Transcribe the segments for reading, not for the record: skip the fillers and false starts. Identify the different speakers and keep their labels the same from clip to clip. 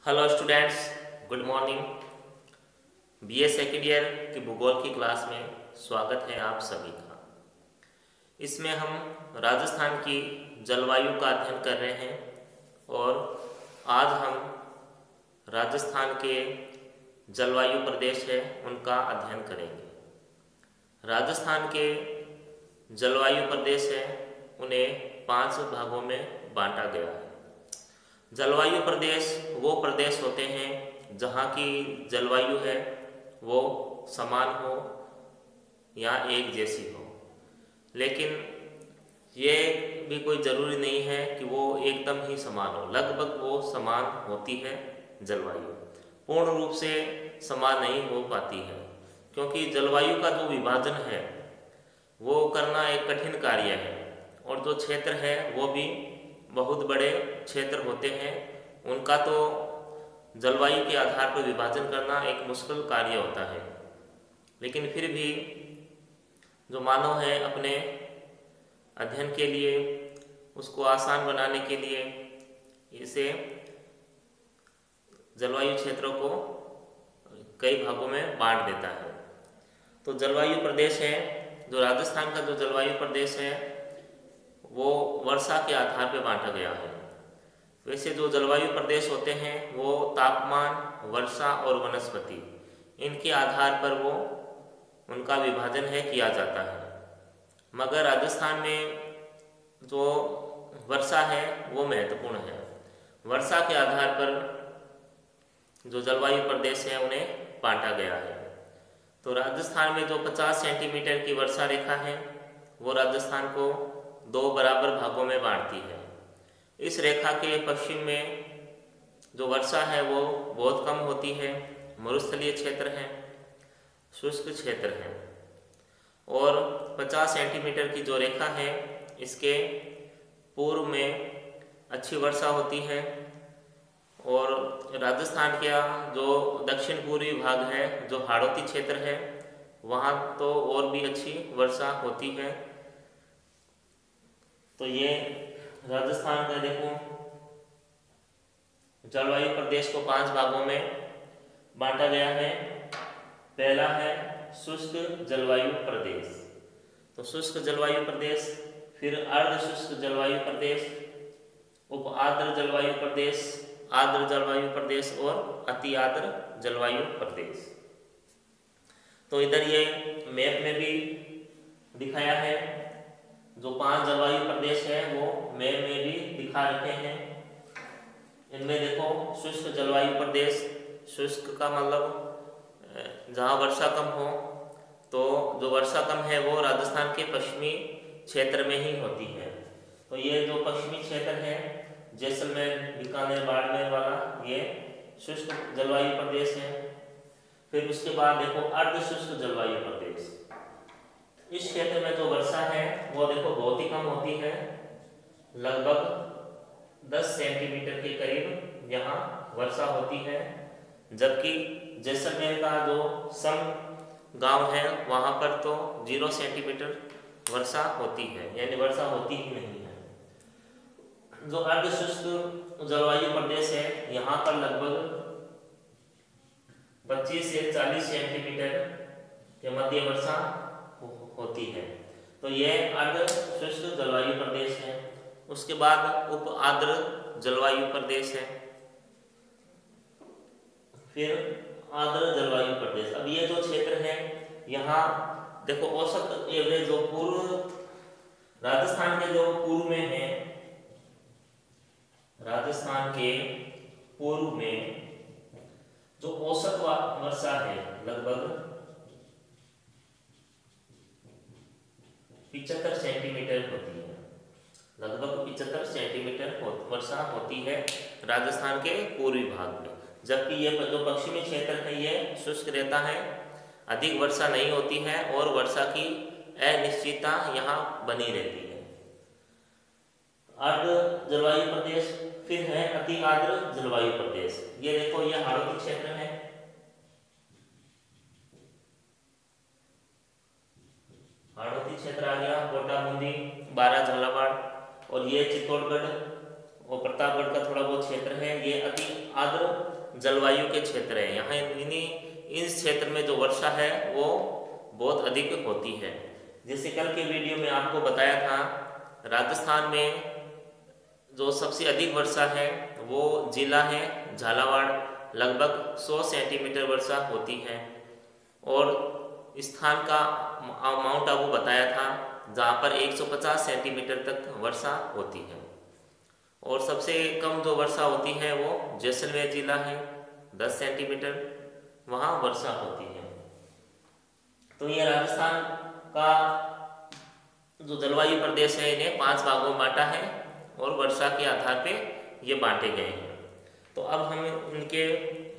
Speaker 1: Hello students, good morning. BA second year की भूगोल की क्लास में स्वागत है आप सभी का। इसमें हम राजस्थान की जलवायु का अध्ययन कर रहे हैं और आज हम राजस्थान के जलवायु प्रदेश है उनका अध्ययन करेंगे। राजस्थान के जलवायु प्रदेश है उन्हें 5 भागों में बांटा गया है। जलवायु प्रदेश वो प्रदेश होते हैं जहाँ की जलवायु है वो समान हो या एक जैसी हो, लेकिन ये भी कोई ज़रूरी नहीं है कि वो एकदम ही समान हो। लगभग वो समान होती है जलवायु, पूर्ण रूप से समान नहीं हो पाती है, क्योंकि जलवायु का जो विभाजन है वो करना एक कठिन कार्य है और जो क्षेत्र है वो भी बहुत बड़े क्षेत्र होते हैं। उनका तो जलवायु के आधार पर विभाजन करना एक मुश्किल कार्य होता है, लेकिन फिर भी जो मानव है अपने अध्ययन के लिए उसको आसान बनाने के लिए इसे जलवायु क्षेत्रों को कई भागों में बांट देता है। तो जलवायु प्रदेश है, जो राजस्थान का जो जलवायु प्रदेश है वो वर्षा के आधार पर बांटा गया है। वैसे जो जलवायु प्रदेश होते हैं वो तापमान, वर्षा और वनस्पति, इनके आधार पर वो उनका विभाजन है किया जाता है। मगर राजस्थान में जो वर्षा है वो महत्वपूर्ण है। वर्षा के आधार पर जो जलवायु प्रदेश है उन्हें बांटा गया है। तो राजस्थान में जो 50 सेंटीमीटर की वर्षा रेखा है वो राजस्थान को 2 बराबर भागों में बांटती है। इस रेखा के पश्चिम में जो वर्षा है वो बहुत कम होती है, मरुस्थलीय क्षेत्र है, शुष्क क्षेत्र है। और 50 सेंटीमीटर की जो रेखा है इसके पूर्व में अच्छी वर्षा होती है। और राजस्थान का जो दक्षिण पूर्वी भाग है, जो हाड़ौती क्षेत्र है, वहाँ तो और भी अच्छी वर्षा होती है। तो ये राजस्थान का देखो जलवायु प्रदेश को 5 भागों में बांटा गया है। पहला है शुष्क जलवायु प्रदेश, तो शुष्क जलवायु प्रदेश, फिर अर्ध शुष्क जलवायु प्रदेश, उप आर्द्र जलवायु प्रदेश, आर्द्र जलवायु प्रदेश और अति आर्द्र जलवायु प्रदेश। तो इधर ये मैप में भी दिखाया है, जो 5 जलवायु प्रदेश है वो मैप में भी दिखा रखे हैं। इनमें देखो शुष्क जलवायु प्रदेश, शुष्क का मतलब जहाँ वर्षा कम हो, तो जो वर्षा कम है वो राजस्थान के पश्चिमी क्षेत्र में ही होती है। तो ये जो पश्चिमी क्षेत्र है जैसलमेर, बीकानेर, बाड़मेर वाला, ये शुष्क जलवायु प्रदेश है। फिर उसके बाद देखो अर्ध शुष्क जलवायु प्रदेश। इस क्षेत्र में जो वर्षा है वो देखो बहुत ही कम होती है, लगभग 10 सेंटीमीटर के करीब यहाँ वर्षा होती है। जबकि जैसलमेर का जो सम गांव है वहाँ पर तो 0 सेंटीमीटर वर्षा होती है, यानी वर्षा होती ही नहीं है। जो अर्ध शुष्क जलवायु प्रदेश है यहाँ पर लगभग 25 से 40 सेंटीमीटर के मध्य वर्षा होती है। तो ये अर्ध शुष्क जलवायु प्रदेश है। उसके बाद उप आर्द्र जलवायु प्रदेश है, फिर आर्द्र जलवायु प्रदेश। अब ये जो क्षेत्र है यहाँ देखो औसत एवरेज जो पूर्व राजस्थान के जो पूर्व में है, राजस्थान के पूर्व में जो औसत वर्षा है लगभग 75 सेंटीमीटर होती है। लगभग 75 सेंटीमीटर वर्षा होती है राजस्थान के पूर्वी भाग में। जबकि ये जो पश्चिमी क्षेत्र है ये शुष्क रहता है, अधिक वर्षा नहीं होती है और वर्षा की अनिश्चितता यहाँ बनी रहती है। अर्ध जलवायु प्रदेश, फिर है अति आर्द्र जलवायु प्रदेश। ये देखो ये हाड़ौती क्षेत्र है, हाड़ौती क्षेत्र आ गया, कोटा, बूंदी, बारा, झालावाड़, और ये चित्तौड़गढ़ और प्रतापगढ़ का थोड़ा बहुत क्षेत्र है। ये अति आर्द्र जलवायु के क्षेत्र हैं। यहाँ इस क्षेत्र में जो वर्षा है वो बहुत अधिक होती है। जैसे कल के वीडियो में आपको बताया था, राजस्थान में जो सबसे अधिक वर्षा है वो जिला है झालावाड़, लगभग 100 सेंटीमीटर वर्षा होती है। और स्थान का माउंट आबू बताया था, जहाँ पर 150 सेंटीमीटर तक वर्षा होती है। और सबसे कम जो वर्षा होती है वो जैसलमेर जिला है, 10 सेंटीमीटर वहाँ वर्षा होती है। तो ये राजस्थान का जो जलवायु प्रदेश है इन्हें 5 भागों में बांटा है और वर्षा के आधार पे ये बांटे गए हैं। तो अब हम इनके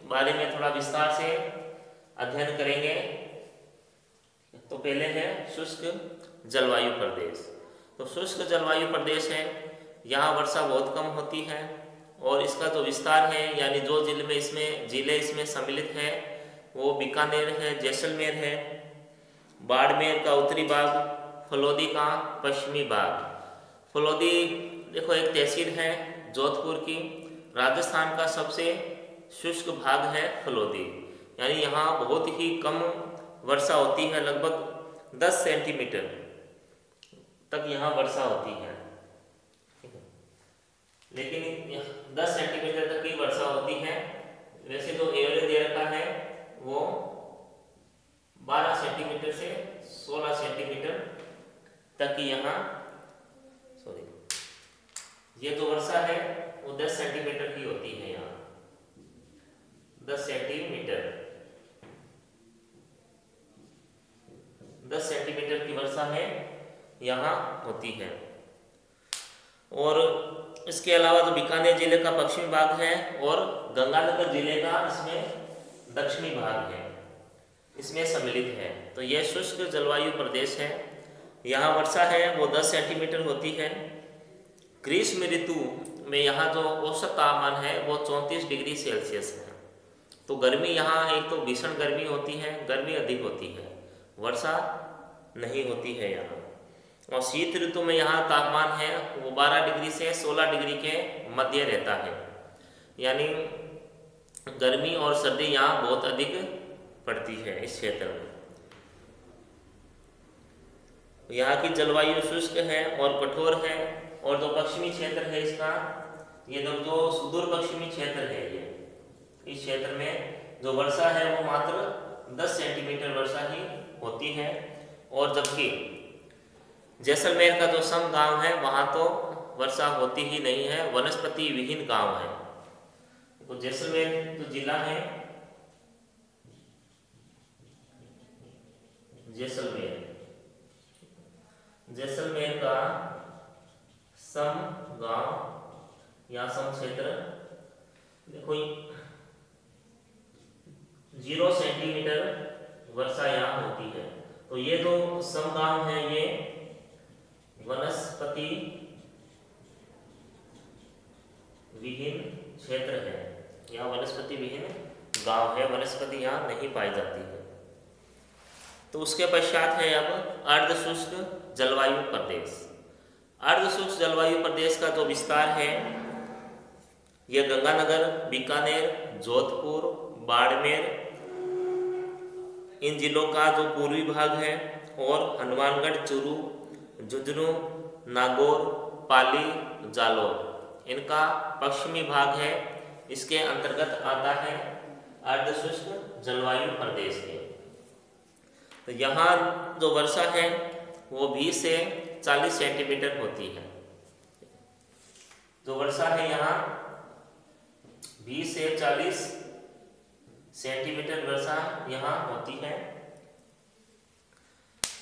Speaker 1: बारे में थोड़ा विस्तार से अध्ययन करेंगे। तो पहले है शुष्क जलवायु प्रदेश। तो शुष्क जलवायु प्रदेश है, यहाँ वर्षा बहुत कम होती है और इसका जो विस्तार है यानी जो जिले इसमें सम्मिलित है वो बीकानेर है, जैसलमेर है, बाड़मेर का उत्तरी भाग, फलोदी का पश्चिमी भाग। फलोदी देखो एक तहसील है जोधपुर की। राजस्थान का सबसे शुष्क भाग है फलोदी, यानी यहाँ बहुत ही कम वर्षा होती है, लगभग 10 सेंटीमीटर तक यहाँ वर्षा होती है। लेकिन 10 सेंटीमीटर तक की वर्षा होती है। वैसे जो एवरेज दे रखा है वो 12 सेंटीमीटर से 16 सेंटीमीटर तक की यहाँ ये जो वर्षा है वो 10 सेंटीमीटर की होती है। यहाँ 10 सेंटीमीटर की वर्षा है यहाँ होती है। और इसके अलावा तो बीकानेर जिले का पश्चिमी भाग है और गंगानगर जिले का इसमें दक्षिणी भाग है, इसमें सम्मिलित है। तो यह शुष्क जलवायु प्रदेश है। यहाँ वर्षा है वो 10 सेंटीमीटर होती है। ग्रीष्म ऋतु में यहाँ जो औसत तापमान है वो 34 डिग्री सेल्सियस है। तो गर्मी यहाँ एक तो भीषण गर्मी होती है, गर्मी अधिक होती है, वर्षा नहीं होती है यहाँ। और शीत ऋतु में यहाँ तापमान है वो 12 डिग्री से 16 डिग्री के मध्य रहता है, यानी गर्मी और सर्दी यहाँ बहुत अधिक पड़ती है इस क्षेत्र में। यहाँ की जलवायु शुष्क है और कठोर है। और जो पश्चिमी क्षेत्र है इसका, ये जो सुदूर पश्चिमी क्षेत्र है, ये इस क्षेत्र में जो वर्षा है वो मात्र 10 सेंटीमीटर वर्षा ही होती है। और जबकि जैसलमेर का जो सम गांव है वहाँ तो वर्षा होती ही नहीं है, वनस्पति विहीन गांव है। तो जैसलमेर जो जिला है, जैसलमेर का सम गांव या सम क्षेत्र देखो 0 सेंटीमीटर वर्षा यहाँ होती है। तो ये जो सम गांव है ये वनस्पति विहीन क्षेत्र है, यहाँ वनस्पति विहीन गांव है, वनस्पति यहाँ नहीं पाई जाती है। तो उसके पश्चात है अब अर्धशुष्क जलवायु प्रदेश। अर्धशुष्क जलवायु प्रदेश का जो विस्तार है यह गंगानगर, बीकानेर, जोधपुर, बाड़मेर इन जिलों का जो पूर्वी भाग है और हनुमानगढ़, चूरू, झुंझुनू, नागौर, पाली, जालौर इनका पश्चिमी भाग है। इसके अंतर्गत आता है अर्धशुष्क जलवायु प्रदेश है। तो यहाँ जो वर्षा है वो 20 से 40 सेंटीमीटर होती है। जो वर्षा है यहाँ 20 से 40 सेंटीमीटर वर्षा यहाँ होती है।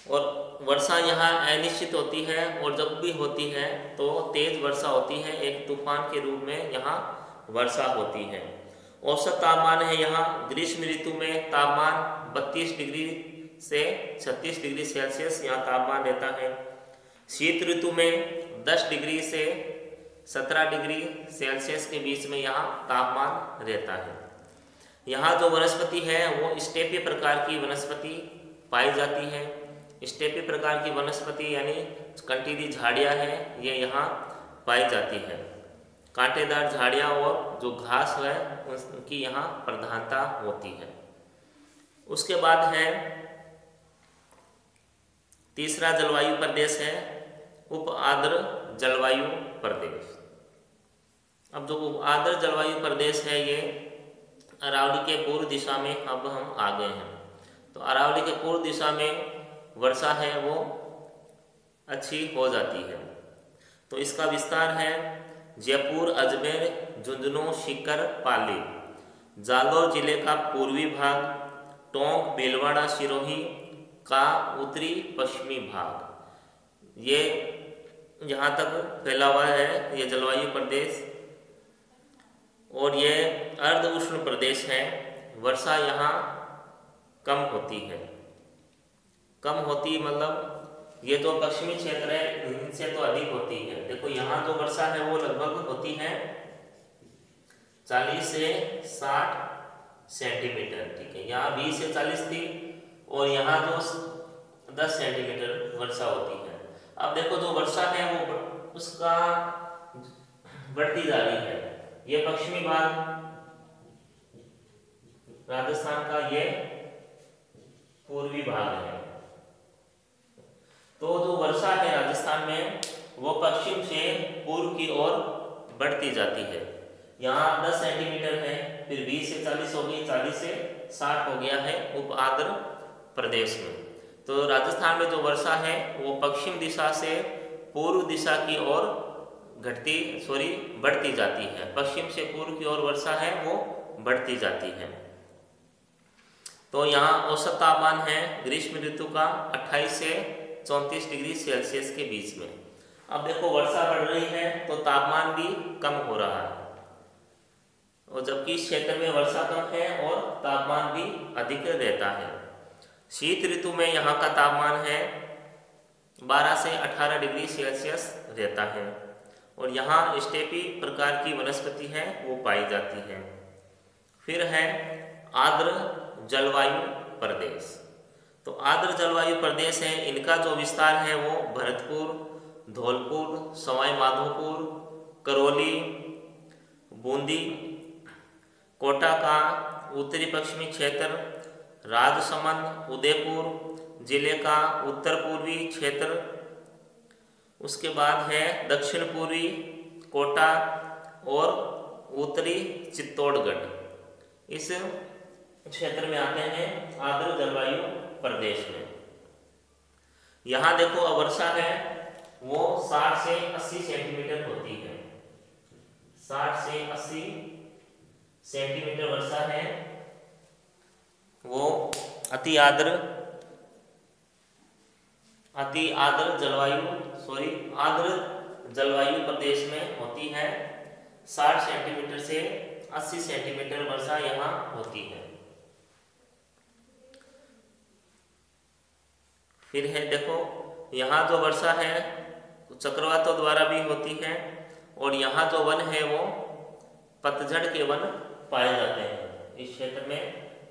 Speaker 1: और वर्षा यहाँ अनिश्चित होती है और जब भी होती है तो तेज वर्षा होती है, एक तूफान के रूप में यहाँ वर्षा होती है। औसत तापमान है यहाँ ग्रीष्म ऋतु में तापमान 32 डिग्री से 36 डिग्री सेल्सियस यहाँ तापमान रहता है। शीत ऋतु में 10 डिग्री से 17 डिग्री सेल्सियस के बीच में यहाँ तापमान रहता है। यहाँ जो वनस्पति है वो स्टेपी प्रकार की वनस्पति पाई जाती है। स्टेपी प्रकार की वनस्पति यानी कंटीली झाड़ियाँ हैं ये यहाँ पाई जाती है। कांटेदार झाड़ियाँ और जो घास है उनकी यहाँ प्रधानता होती है। उसके बाद है तीसरा जलवायु प्रदेश है उप आर्द्र जलवायु प्रदेश। अब जो उप आर्द्र जलवायु प्रदेश है ये अरावली के पूर्व दिशा में अब हम आ गए हैं। तो अरावली के पूर्व दिशा में वर्षा है वो अच्छी हो जाती है। तो इसका विस्तार है जयपुर, अजमेर, झुंझुनू, सीकर, पाली, जालौर जिले का पूर्वी भाग, टोंक, भीलवाड़ा, सिरोही का उत्तरी पश्चिमी भाग, ये यहाँ तक फैला हुआ है ये जलवायु प्रदेश। और ये अर्ध उष्ण प्रदेश है। वर्षा यहाँ कम होती है। कम होती मतलब ये जो पश्चिमी क्षेत्र है इनसे तो अधिक होती है। देखो यहाँ जो वर्षा है वो लगभग होती है 40 से 60 सेंटीमीटर, ठीक है। यहाँ 20 से 40 थी और यहाँ जो 10 सेंटीमीटर वर्षा होती है। अब देखो जो वर्षा है वो उसका बढ़ती जा रही है। ये पश्चिमी भाग राजस्थान का, ये पूर्वी भाग है। तो जो वर्षा है राजस्थान में वो पश्चिम से पूर्व की ओर बढ़ती जाती है। यहाँ 10 सेंटीमीटर है, फिर 20 से 40 हो गई, 40 से 60 हो गया है उप आर्द्र प्रदेश में। तो राजस्थान में जो वर्षा है वो पश्चिम दिशा से पूर्व दिशा की ओर बढ़ती जाती है। पश्चिम से पूर्व की ओर वर्षा है वो बढ़ती जाती है। तो यहाँ औसत तापमान है ग्रीष्म ऋतु का 28 से 34 डिग्री सेल्सियस के बीच में। अब देखो वर्षा बढ़ रही है तो तापमान भी कम हो रहा है, और जबकि इस क्षेत्र में वर्षा कम है और तापमान भी अधिक रहता है। शीत ऋतु में यहाँ का तापमान है 12 से 18 डिग्री सेल्सियस रहता है, और यहाँ स्टेपी प्रकार की वनस्पति है वो पाई जाती है। फिर है आर्द्र जलवायु प्रदेश। तो आर्द्र जलवायु प्रदेश है, इनका जो विस्तार है वो भरतपुर, धौलपुर, सवाई माधोपुर, करौली, बूंदी, कोटा का उत्तरी पश्चिमी क्षेत्र, राजसमंद, उदयपुर जिले का उत्तर पूर्वी क्षेत्र, उसके बाद है दक्षिण पूर्वी कोटा और उत्तरी चित्तौड़गढ़, इस क्षेत्र में आते हैं आर्द्र जलवायु प्रदेश में। यहाँ देखो वर्षा है वो 60 से 80 सेंटीमीटर होती है। 60 से 80 सेंटीमीटर वर्षा है वो अति आर्द्र जलवायु प्रदेश में होती है। 60 सेंटीमीटर से 80 सेंटीमीटर वर्षा यहाँ होती है। फिर है देखो यहाँ जो वर्षा है चक्रवातों द्वारा भी होती है, और यहाँ जो वन है वो पतझड़ के वन पाए जाते हैं। इस क्षेत्र में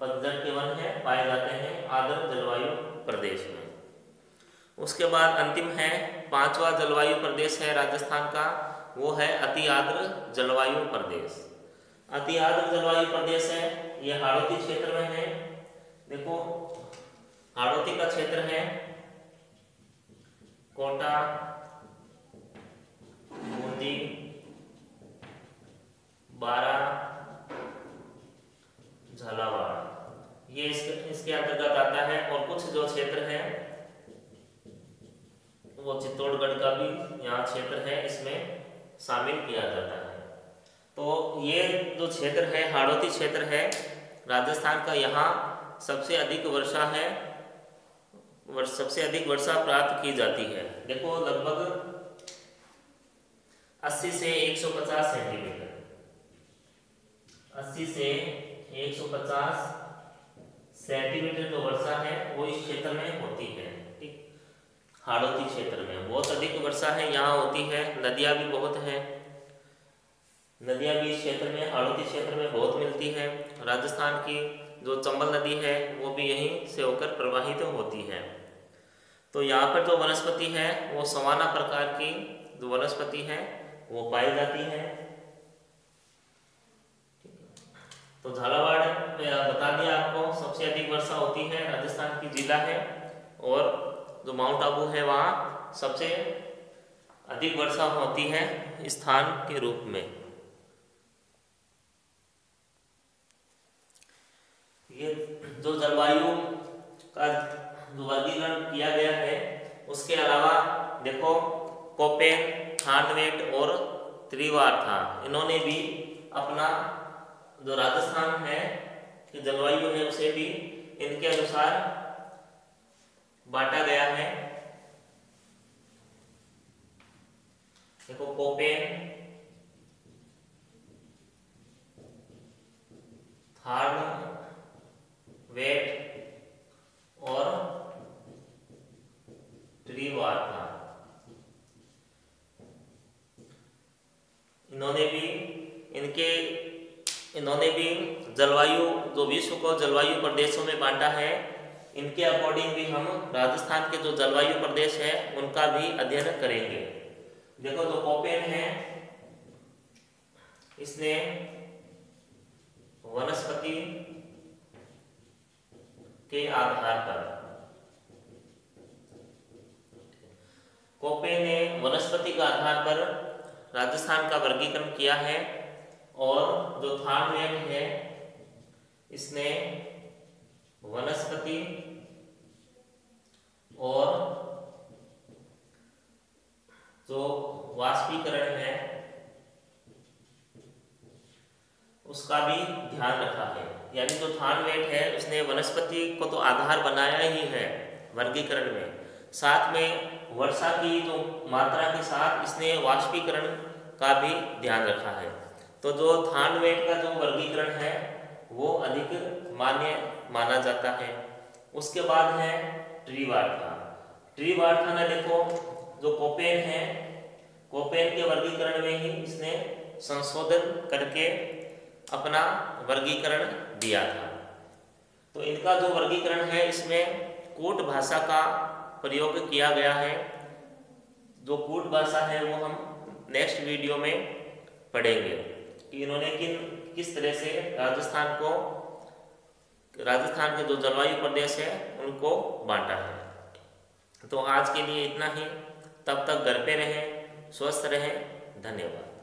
Speaker 1: पतझड़ के वन है पाए जाते हैं आर्द्र जलवायु प्रदेश में। उसके बाद अंतिम है 5वां जलवायु प्रदेश है राजस्थान का, वो है अति आर्द्र जलवायु प्रदेश। अति आर्द्र जलवायु प्रदेश है ये हाड़ौती क्षेत्र में है। देखो हाड़ौती का क्षेत्र है कोटा, बूंदी, बारा, झालावाड़, ये इसके अंतर्गत आता है। और कुछ जो क्षेत्र है वो चित्तौड़गढ़ का भी यहाँ क्षेत्र है, इसमें शामिल किया जाता है। तो ये जो क्षेत्र है हाड़ौती क्षेत्र है राजस्थान का, यहाँ सबसे अधिक वर्षा है, सबसे अधिक वर्षा प्राप्त की जाती है। देखो लगभग 80 से 150 सेंटीमीटर, 80 से 150 सेंटीमीटर जो वर्षा है वो इस क्षेत्र में होती है। ठीक, हाड़ौती क्षेत्र में बहुत अधिक वर्षा है यहाँ होती है। नदियाँ भी बहुत हैं, नदियाँ भी इस क्षेत्र में हाड़ौती क्षेत्र में बहुत मिलती है। राजस्थान की जो चंबल नदी है वो भी यहीं से होकर प्रवाहित होती है। तो यहाँ पर जो वनस्पति है वो सवाना प्रकार की जो वनस्पति है वो पाई जाती है। तो झालावाड़ में बता दिया आपको, सबसे अधिक वर्षा होती है, राजस्थान की जिला है। और जो माउंट आबू है वहाँ सबसे अधिक वर्षा होती है स्थान के रूप में। ये जो जलवायु का जो वर्गीकरण किया गया है, उसके अलावा देखो कोपेन, थानवेट और त्रिवार्था, इन्होंने भी अपना जो राजस्थान है कि जलवायु है उसे भी इनके अनुसार बांटा गया है। देखो कोपेन, थानवेट और त्रिवार्था, इन्होंने भी जलवायु, जो विश्व को जलवायु प्रदेशों में बांटा है, इनके अकॉर्डिंग भी हम राजस्थान के जो जलवायु प्रदेश है उनका भी अध्ययन करेंगे। देखो जो कोपेन है, इसने वनस्पति के आधार पर, कोपेन ने वनस्पति के आधार पर राजस्थान का वर्गीकरण किया है। और जो थानवेट है, इसने वनस्पति और जो वाष्पीकरण है उसका भी ध्यान रखा है। यानी जो थानवेट है उसने वनस्पति को तो आधार बनाया ही है वर्गीकरण में, साथ में वर्षा की जो मात्रा के साथ इसने वाष्पीकरण का भी ध्यान रखा है। तो जो थानवेट का जो वर्गीकरण है वो अधिक मान्य माना जाता है। उसके बाद है त्रिवार्था। त्रिवार्था ने देखो जो कोपेन है, कोपेन के वर्गीकरण में ही इसने संशोधन करके अपना वर्गीकरण दिया था। तो इनका जो वर्गीकरण है इसमें कूट भाषा का प्रयोग किया गया है। जो कूट भाषा है वो हम नेक्स्ट वीडियो में पढ़ेंगे कि इन्होंने किस तरह से राजस्थान के जो जलवायु प्रदेश है उनको बांटा है। तो आज के लिए इतना ही, तब तक घर पे रहें, स्वस्थ रहें, धन्यवाद।